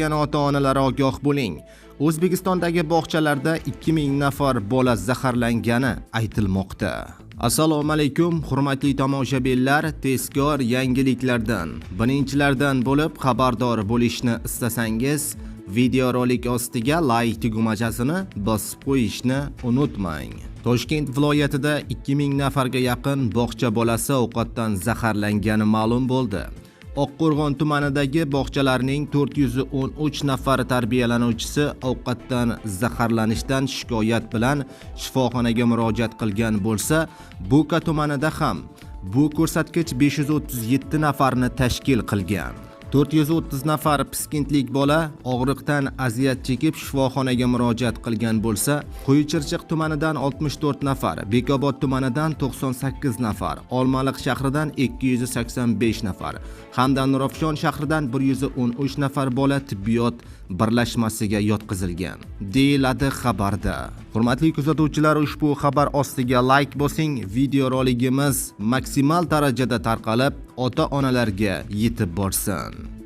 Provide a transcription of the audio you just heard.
ota-onalar ogoh bo'ling. O'zbekistondagi bog'chalarda 2000 nafar bola zaharlangani aytilmoqda. Assalomu alaykum, hurmatli tomoshabinlar, tezkor yangiliklardan, birinchilardan bo'lib xabardor bo'lishni istasangiz, videorolik ostiga like tugmachasini bosib qo'yishni unutmang. Toshkent viloyatida 2000 nafarga yaqin bog'cha bolasi ovqatdan zaharlangani ma'lum bo'ldi. Oqqo'rg'on tumanidagi bog'chalarning 413 nafar tarbiyalanuvchisi ovqatdan zaharlanishdan shikoyat bilan shifoxonaga murojaat qilgan bo'lsa, Bo'ka tumanida ham bu ko'rsatkich 537 nafarni tashkil qilgan. 430 nafar piskentlik bola og'riqdan aziyat chekib shifoxonaga murojaat qilgan bo'lsa, Qo'ychirchiq tumanidan 64 nafar, Bekobod tumanidan 98 nafar, Olmaliq shahridan 285 nafar hamda Nurafshon shahridan 113 nafar bola tibbiyot birlashmasiga yotqizilgan, deyiladi xabarda. Hurmatli kuzatuvchilar, ushbu xabar ostiga like bosing, videoroligimiz maksimal darajada tarqalib, ota-onalarga yetib borsin.